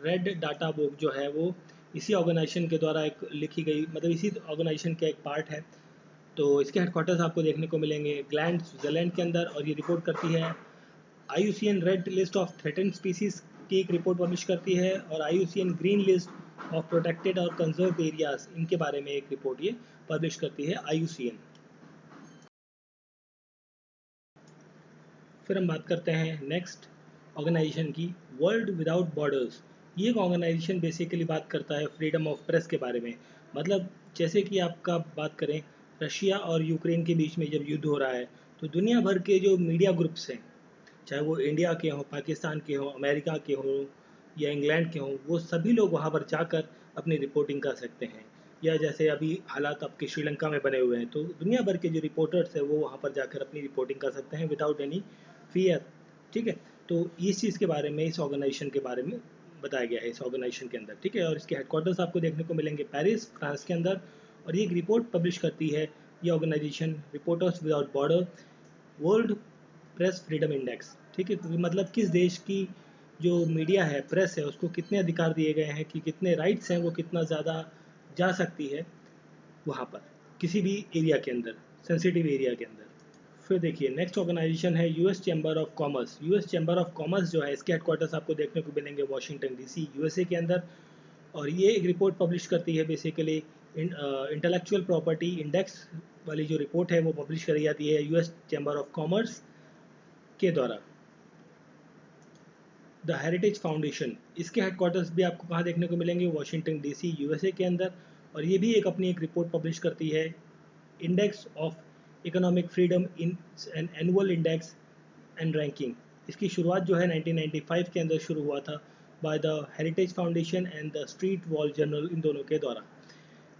Red data book जो है वो इसी ऑर्गेनाइजेशन के द्वारा एक लिखी गई, मतलब इसी ऑर्गेनाइजेशन का एक पार्ट है। तो इसके हेडक्वार्टर्स आपको देखने को मिलेंगे ग्लैंड स्विट्जरलैंड के अंदर। और ये रिपोर्ट करती है IUCN red list of threatened species की एक रिपोर्ट पब्लिश करती है। और IUCN green list of protected और कंजर्व एरियाज, इनके बारे में एक रिपोर्ट ये पब्लिश करती है IUCN। फिर हम बात करते हैं नेक्स्ट ऑर्गेनाइजेशन की, वर्ल्ड विदाउट बॉर्डर्स। ये एक ऑर्गेनाइजेशन बेसिकली बात करता है फ्रीडम ऑफ प्रेस के बारे में। मतलब जैसे कि आपका बात करें, रशिया और यूक्रेन के बीच में जब युद्ध हो रहा है, तो दुनिया भर के जो मीडिया ग्रुप्स हैं, चाहे वो इंडिया के हों, पाकिस्तान के हों, अमेरिका के हों या इंग्लैंड के हों, वो सभी लोग वहाँ पर जाकर अपनी रिपोर्टिंग कर सकते हैं। या जैसे अभी हालात आपके श्रीलंका में बने हुए हैं, तो दुनिया भर के जो रिपोर्टर्स हैं वो वहाँ पर जाकर अपनी रिपोर्टिंग कर सकते हैं विदाउट एनी फियर। ठीक है, तो इस चीज़ के बारे में, इस ऑर्गेनाइजेशन के बारे में बताया गया है इस ऑर्गेनाइजेशन के अंदर। ठीक है, और इसके हेडक्वार्टर्स आपको देखने को मिलेंगे पेरिस, फ्रांस के अंदर। और ये एक रिपोर्ट पब्लिश करती है ये organisation, reporters without border, world press freedom index. ठीक है, तो मतलब किस देश की जो मीडिया है, प्रेस है, उसको कितने अधिकार दिए गए हैं, कि कितने राइट्स हैं, वो कितना ज़्यादा जा सकती है वहाँ पर किसी भी एरिया के अंदर, सेंसिटिव एरिया के अंदर। फिर देखिए नेक्स्ट ऑर्गेनाइजेशन है US chamber of commerce. US chamber of commerce जो है, इसके हेडक्वार्टर्स आपको देखने को मिलेंगे वाशिंगटन डीसी, यूएसए के अंदर। और ये एक रिपोर्ट पब्लिश करती है बेसिकली, इंटेलेक्चुअल प्रॉपर्टी इंडेक्स वाली जो रिपोर्ट है वो पब्लिश करी जाती है यूएस चैम्बर ऑफ कॉमर्स के द्वारा। द हेरिटेज फाउंडेशन, इसके हेडक्वार्टर्स भी आपको कहाँ देखने को मिलेंगे, वाशिंगटन डीसी, यूएसए के अंदर। और ये भी एक अपनी एक रिपोर्ट पब्लिश करती है, index of economic freedom in an annual index and ranking. इसकी शुरुआत जो है 1995 के अंदर शुरू हुआ था by the Heritage Foundation and the Street Wall Journal, इन दोनों के द्वारा।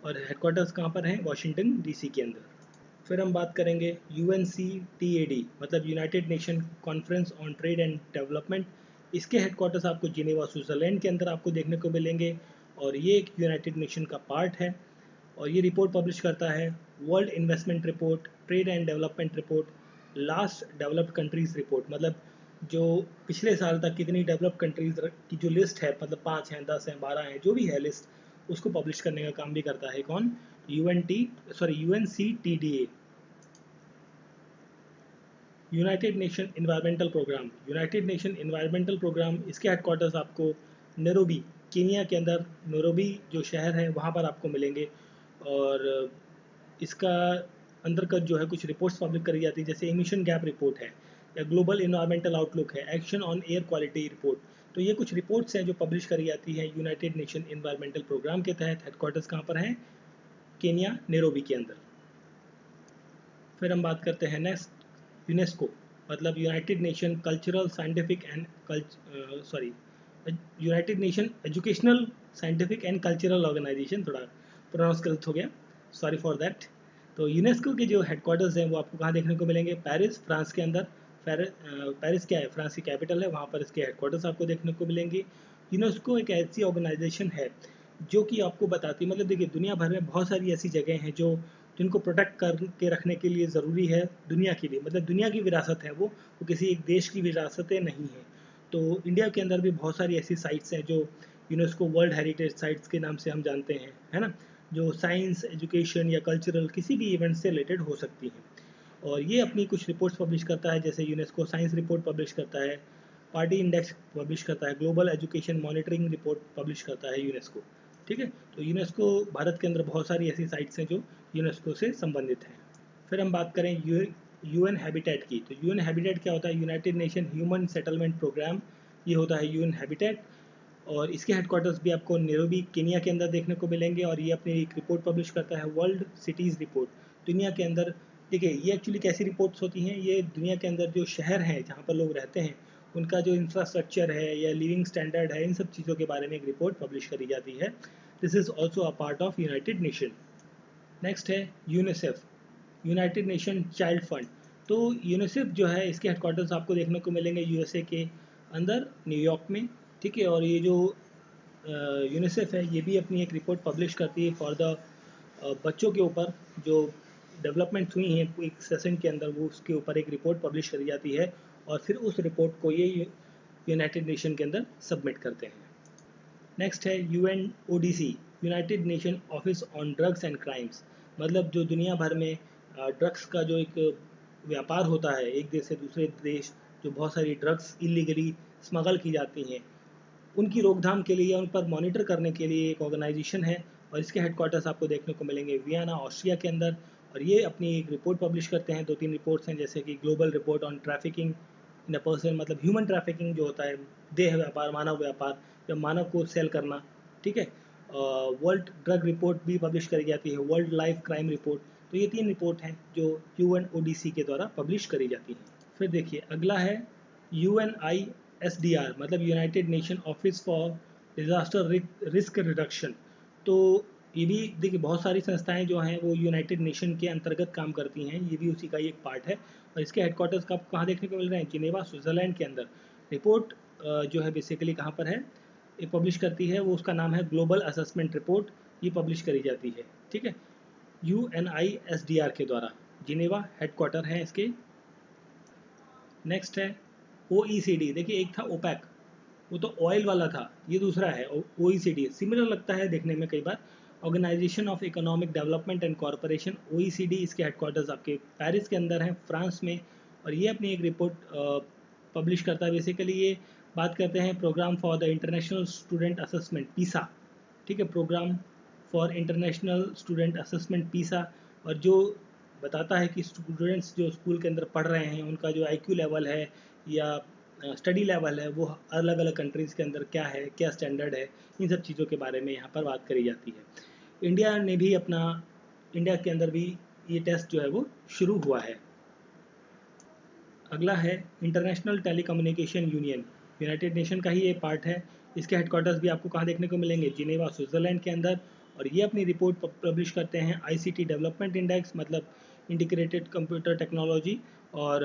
और हेडक्वार्टर्स कहाँ पर हैं, वाशिंगटन डीसी के अंदर। फिर हम बात करेंगे यूएनसीटीएडी, मतलब united nation conference on trade and development. इसके हेडक्वार्टर्स आपको जिनेवा, स्विट्ज़रलैंड के अंदर आपको देखने को मिलेंगे। और ये एक यूनाइटेड नेशन का पार्ट है। और ये रिपोर्ट पब्लिश करता है world investment report, trade and development report, last developed countries report. मतलब जो पिछले साल तक कितनी डेवलप्ड कंट्रीज की जो लिस्ट है, मतलब 5 हैं, 10 हैं, 12 हैं, जो भी है लिस्ट, उसको पब्लिश करने का काम भी करता है कौन, UNCTDA, United Nation environmental programme. United Nation environmental programme, इसके हेडक्वार्टर्स आपको नैरोबी, केनिया के अंदर, नैरोबी जो शहर है वहाँ पर आपको मिलेंगे। और इसका अंतर्गत जो है कुछ रिपोर्ट्स पब्लिश करी जाती है, जैसे एमिशन गैप रिपोर्ट है, या ग्लोबल इन्वायरमेंटल आउटलुक है, action on air quality report. तो ये कुछ रिपोर्ट्स हैं जो पब्लिश करी जाती हैं यूनाइटेड नेशन इन्वायरमेंटल प्रोग्राम के तहत। हेडक्वार्टर्स कहाँ पर हैं, केनिया, नैरोबी के अंदर। फिर हम बात करते हैं नेक्स्ट, यूनेस्को, मतलब united nation cultural scientific and sorry united nation educational scientific and cultural organisation, थोड़ा प्रोनाउंस गलत हो गया, सॉरी फॉर दैट। तो यूनेस्को के जो हेडक्वार्टर्स हैं वो आपको कहाँ देखने को मिलेंगे, पेरिस, फ्रांस के अंदर। पेरिस क्या है, फ्रांस की कैपिटल है, वहाँ पर इसके हेडक्वार्टर्स आपको देखने को मिलेंगे। यूनेस्को एक ऐसी ऑर्गेनाइजेशन है जो कि आपको बताती है, मतलब देखिए दुनिया भर में बहुत सारी ऐसी जगह हैं जो जिनको प्रोटेक्ट करके रखने के लिए ज़रूरी है दुनिया के लिए, मतलब दुनिया की विरासत है वो किसी एक देश की विरासतें नहीं हैं। तो इंडिया के अंदर भी बहुत सारी ऐसी साइट्स हैं जो यूनेस्को वर्ल्ड हेरिटेज साइट्स के नाम से हम जानते हैं, है ना, जो साइंस, एजुकेशन या कल्चरल किसी भी इवेंट से रिलेटेड हो सकती हैं। और ये अपनी कुछ रिपोर्ट्स पब्लिश करता है, जैसे यूनेस्को साइंस रिपोर्ट पब्लिश करता है, पार्टी इंडेक्स पब्लिश करता है, global education monitoring report publish करता है यूनेस्को। ठीक है, तो यूनेस्को, भारत के अंदर बहुत सारी ऐसी साइट्स हैं जो यूनेस्को से संबंधित हैं। फिर हम बात करें यूएन हैबिटेट की। तो यूएन हैबिटेट क्या होता है, United nation human settlement programme, ये होता है यूएन हैबिटेट। और इसके हेडक्वार्टर्स भी आपको नैरोबी, केनिया के अंदर देखने को मिलेंगे। और ये अपनी एक रिपोर्ट पब्लिश करता है, वर्ल्ड सिटीज़ रिपोर्ट, दुनिया के अंदर। देखिए ये एक्चुअली कैसी रिपोर्ट्स होती हैं, ये दुनिया के अंदर जो शहर हैं जहाँ पर लोग रहते हैं उनका जो इंफ्रास्ट्रक्चर है या लिविंग स्टैंडर्ड है, इन सब चीज़ों के बारे में एक रिपोर्ट पब्लिश करी जाती है। This is also a part of United Nation. Next है UNICEF, United Nation Child Fund. तो यूनिसेफ जो है, इसके हेडक्वार्टर्स आपको देखने को मिलेंगे यूएसए के अंदर, न्यूयॉर्क में। ठीक है, और ये जो यूनिसेफ है ये भी अपनी एक रिपोर्ट पब्लिश करती है फॉर द बच्चों के ऊपर जो डेवलपमेंट्स हुई हैं एक सेशन के अंदर, वो उसके ऊपर एक रिपोर्ट पब्लिश करी जाती है। और फिर उस रिपोर्ट को ये यूनाइटेड नेशन के अंदर सबमिट करते हैं। नेक्स्ट है UNODC, United nation office on drugs and crimes. मतलब जो दुनिया भर में ड्रग्स का जो एक व्यापार होता है, एक देश से दूसरे देश जो बहुत सारी ड्रग्स इलीगली स्मगल की जाती हैं, उनकी रोकथाम के लिए, उन पर मॉनिटर करने के लिए एक ऑर्गेनाइजेशन है। और इसके हेडक्वार्टर्स आपको देखने को मिलेंगे वियना, ऑस्ट्रिया के अंदर। और ये अपनी एक रिपोर्ट पब्लिश करते हैं, 2-3 रिपोर्ट्स हैं, जैसे कि global report on trafficking in a person मतलब ह्यूमन ट्रैफिकिंग जो होता है, देह व्यापार, मानव व्यापार या मानव को सेल करना, ठीक है। वर्ल्ड ड्रग रिपोर्ट भी पब्लिश करी जाती है, वर्ल्ड लाइफ क्राइम रिपोर्ट। तो ये 3 रिपोर्ट हैं जो UNODC के द्वारा पब्लिश करी जाती हैं। फिर देखिए अगला है UNISDR मतलब united nation office for disaster risk reduction. तो ये भी देखिए बहुत सारी संस्थाएं जो हैं वो यूनाइटेड नेशन के अंतर्गत काम करती हैं, ये भी उसी का ही एक पार्ट है। और इसके हेडक्वार्टर्स का आपको कहाँ देखने को मिल रहे हैं? जिनेवा स्विट्जरलैंड के अंदर। रिपोर्ट जो है बेसिकली कहाँ पर है ये पब्लिश करती है, वो उसका नाम है ग्लोबल असेसमेंट रिपोर्ट, ये पब्लिश करी जाती है, ठीक है, UNISDR के द्वारा। जिनेवा हेडक्वार्टर है इसके। नेक्स्ट है OECD। देखिए एक था ओपैक, वो तो ऑयल वाला था, ये दूसरा है OECD। सिमिलर लगता है देखने में कई बार। Organisation of Economic Development and Corporation OECD, इसके हेडक्वार्टर्स आपके पेरिस के अंदर हैं, फ्रांस में। और ये अपनी एक रिपोर्ट पब्लिश करता है। बेसिकली ये बात करते हैं programme for the international student assessment PISA, ठीक है, programme for international student assessment PISA. और जो बताता है कि स्टूडेंट्स जो स्कूल के अंदर पढ़ रहे हैं उनका जो IQ लेवल है या स्टडी लेवल है वो अलग अलग कंट्रीज़ के अंदर क्या है, क्या स्टैंडर्ड है, इन सब चीज़ों के बारे में यहाँ पर बात करी जाती है। इंडिया के अंदर भी ये टेस्ट जो है वो शुरू हुआ है। अगला है international Telecommunication Union, United nation का ही ये पार्ट है। इसके हेडक्वार्टर्स भी आपको कहाँ देखने को मिलेंगे? जिनेवा स्विट्जरलैंड के अंदर। और ये अपनी रिपोर्ट पब्लिश करते हैं ICT डेवलपमेंट इंडेक्स मतलब इंटीग्रेटेड कंप्यूटर टेक्नोलॉजी और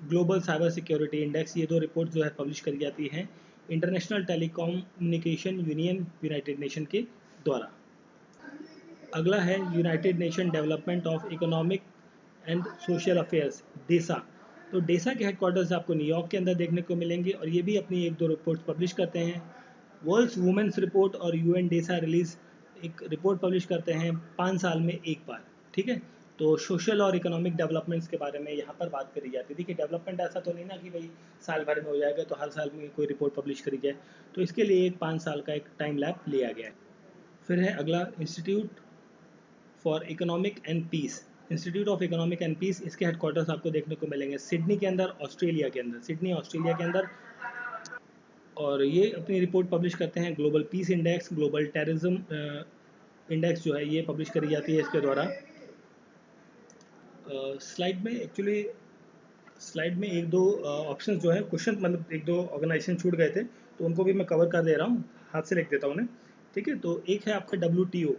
ग्लोबल साइबर सिक्योरिटी इंडेक्स, ये 2 रिपोर्ट जो है पब्लिश करी जाती हैं International Telecommunication Union United Nation के द्वारा। अगला है United nation Development of economic and Social Affairs, DESA. तो डेसा के हेडक्वार्टर्स आपको न्यूयॉर्क के अंदर देखने को मिलेंगे और ये भी अपनी 1-2 रिपोर्ट्स पब्लिश करते हैं। वर्ल्ड्स वुमेन्स रिपोर्ट और UN डेसा रिलीज एक रिपोर्ट पब्लिश करते हैं 5 साल में एक बार, ठीक है। तो सोशल और इकोनॉमिक डेवलपमेंट्स के बारे में यहाँ पर बात करी जाती है। देखिए डेवलपमेंट ऐसा तो नहीं ना कि भाई साल भर में हो जाएगा, तो हर साल में कोई रिपोर्ट पब्लिश करी जाए, तो इसके लिए एक 5 साल का एक टाइम लैप लिया गया है। फिर है अगला institute for economic and peace, institute of economic and peace. इसके हेडक्वार्टर्स आपको देखने को मिलेंगे सिडनी के अंदर, ऑस्ट्रेलिया के अंदर, सिडनी ऑस्ट्रेलिया के अंदर। और ये अपनी रिपोर्ट पब्लिश करते हैं global peace index, global terrorism index जो है ये पब्लिश करी जाती है इसके द्वारा। स्लाइड में 1-2 ऑप्शंस जो है क्वेश्चन मतलब 1-2 ऑर्गेनाइजेशन छूट गए थे, तो उनको भी मैं कवर कर दे रहा हूँ, हाथ से लिख देता हूँ उन्हें, ठीक है। तो एक है आपका WTO,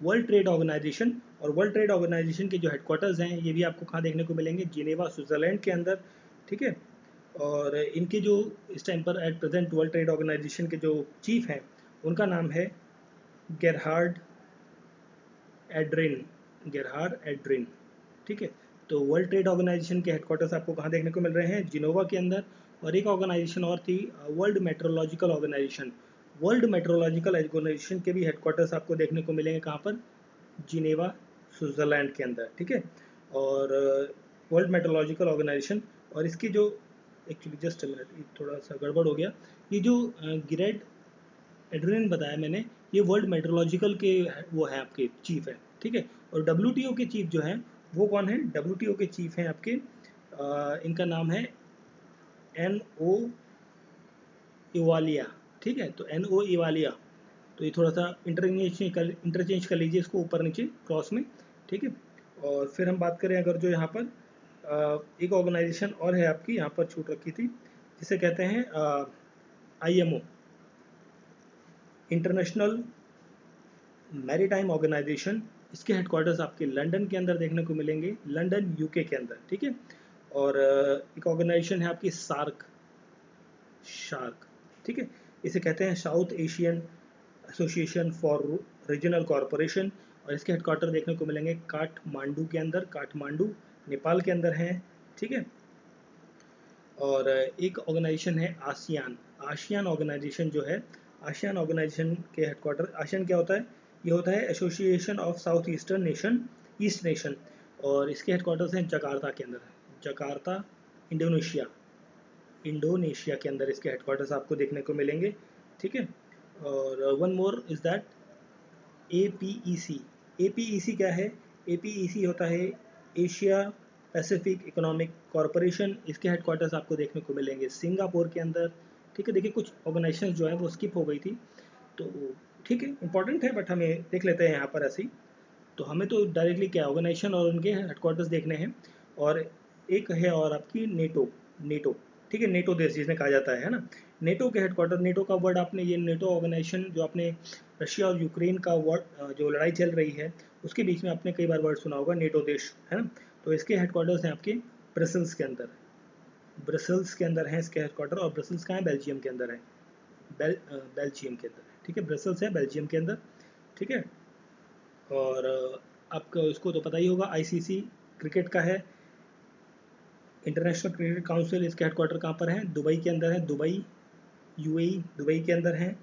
वर्ल्ड ट्रेड ऑर्गेनाइजेशन। और वर्ल्ड ट्रेड ऑर्गेनाइजेशन के जो हेडक्वार्टर्स हैं ये भी आपको कहाँ देखने को मिलेंगे? जिनेवा स्विट्जरलैंड के अंदर, ठीक है। और इनके जो इस टाइम पर at present world trade organisation के जो चीफ हैं उनका नाम है गेरहार्ड एड्रिन, ठीक है। तो वर्ल्ड ट्रेड ऑर्गेनाइजेशन के हेडक्वार्टर्स आपको कहाँ देखने को मिल रहे हैं? जिनोवा के अंदर। और एक ऑर्गेनाइजेशन और थी world metrological organisation, world metrological organisation के भी हेडक्वार्टर्स आपको देखने को मिलेंगे कहाँ पर? जिनेवा स्विट्जरलैंड के अंदर, ठीक है। और वर्ल्ड मेट्रोलॉजिकल ऑर्गेनाइजेशन और इसकी जो एक्चुअली जस्ट अ मिनट, थोड़ा सा गड़बड़ हो गया, ये जो गिरेड एड्रिन बताया मैंने, ये वर्ल्ड मेट्रोलॉजिकल के वो है आपके चीफ है, ठीक है। और WTO के चीफ जो हैं वो कौन है? WTO के चीफ हैं आपके इनका नाम है NO इवालिया, ठीक है। तो NO इवालिया, तो ये थोड़ा सा इंटरचेंज कर लीजिए इसको ऊपर नीचे क्रॉस में, ठीक है। और फिर हम बात करें अगर जो यहाँ पर एक ऑर्गेनाइजेशन और है आपकी यहाँ पर छूट रखी थी, जिसे कहते हैं IMO, इंटरनेशनल मैरीटाइम ऑर्गेनाइजेशन। इसके हेडक्वार्टर्स आपके लंदन के अंदर देखने को मिलेंगे, लंदन UK के अंदर, ठीक है। और एक ऑर्गेनाइजेशन है आपकी शार्क, ठीक है। इसे कहते हैं south Asian association for regional corporation. और इसके हेडक्वार्टर देखने को मिलेंगे काठमांडू के अंदर, काठमांडू नेपाल के अंदर हैं, ठीक है। और एक ऑर्गेनाइजेशन है आसियान ऑर्गेनाइजेशन जो है, आसियान ऑर्गेनाइजेशन के हेडक्वार्टर, आसियान क्या होता है? ये होता है association of south eastern east nation. और इसके हेडक्वार्टर्स हैं जकार्ता के अंदर, जकार्ता इंडोनेशिया के अंदर इसके हेडक्वार्टर्स आपको देखने को मिलेंगे, ठीक है। और one more is that APEC क्या है? APEC होता है एशिया पैसिफिक इकोनॉमिक कॉरपोरेशन, इसके हेडक्वार्टर्स आपको देखने को मिलेंगे सिंगापुर के अंदर। ठीक है, देखिए कुछ ऑर्गेनाइजेशन जो है वो स्किप हो गई थी, तो ठीक है इंपॉर्टेंट है, बट हमें देख लेते हैं यहाँ पर ऐसे ही। तो हमें तो डायरेक्टली क्या ऑर्गेनाइजेशन और उनके हेडक्वार्टर्स देखने हैं। और एक है और आपकी नेटो, नेटो ठीक है, नेटो देश जिसमें कहा जाता है ना, नेटो के हेडक्वार्टर। नेटो का वर्ड आपने, ये नेटो ऑर्गेनाइजेशन जो आपने रशिया और यूक्रेन का वर्ड जो लड़ाई चल रही है उसके बीच में आपने कई बार वर्ड सुना होगा, नेटो देश है ना। तो इसके हेडक्वार्टर्स हैं आपके ब्रसल्स के अंदर, ब्रसल्स के अंदर है इसके हेडक्वार्टर। और ब्रसल्स कहाँ है, बेल्जियम के अंदर है, बेल्जियम के अंदर है। ठीक है, ब्रसल्स है बेल्जियम के अंदर। ठीक है, और आपको इसको तो पता ही होगा, आईसीसी क्रिकेट का है, इंटरनेशनल क्रिकेट काउंसिल, इसके हेडक्वार्टर कहाँ पर है, दुबई के अंदर है, दुबई यूएई दुबई के अंदर है।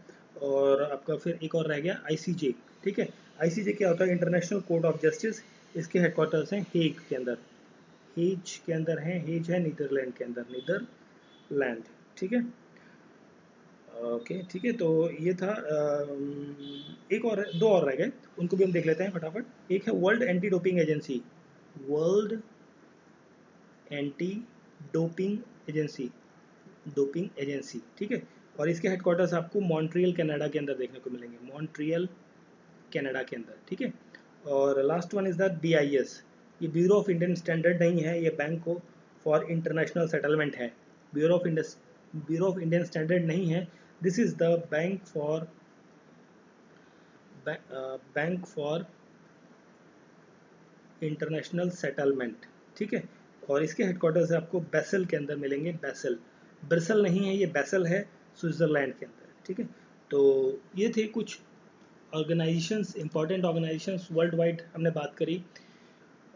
और आपका फिर एक और रह गया आईसीजे। ठीक है, आईसीजे क्या होता है, इंटरनेशनल कोर्ट ऑफ जस्टिस, इसके हेडक्वार्टर्स हैं हेग के अंदर, हेज के अंदर है, हेज है नीदरलैंड के अंदर, नीदरलैंड। ठीक है, ओके ठीक है, तो ये था एक और, दो और रह गए, उनको भी हम देख लेते हैं फटाफट। एक है world anti doping agency, world anti doping agency, doping agency. ठीक है, और इसके हेडक्वार्टर्स आपको मॉन्ट्रियल कनाडा के अंदर देखने को मिलेंगे, मॉन्ट्रियल कनाडा के अंदर। ठीक है, और last one is the BIS, ये ब्यूरो ऑफ इंडियन स्टैंडर्ड नहीं है, ये बैंक फॉर इंटरनेशनल सेटलमेंट है। ब्यूरो ऑफ इंडियन स्टैंडर्ड नहीं है, this is the bank for international settlement. ठीक है, और इसके हेडक्वार्टर्स आपको बेसल के अंदर मिलेंगे, बेसल, ब्रसल नहीं है ये, बेसल है स्विट्ज़रलैंड के अंदर। ठीक है, तो ये थे कुछ organisations, important organisations world wide हमने बात करी।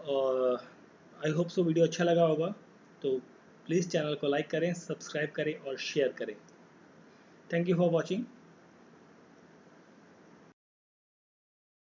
और आई होप सो वीडियो अच्छा लगा होगा, तो प्लीज़ चैनल को लाइक करें, सब्सक्राइब करें और शेयर करें। Thank you for watching.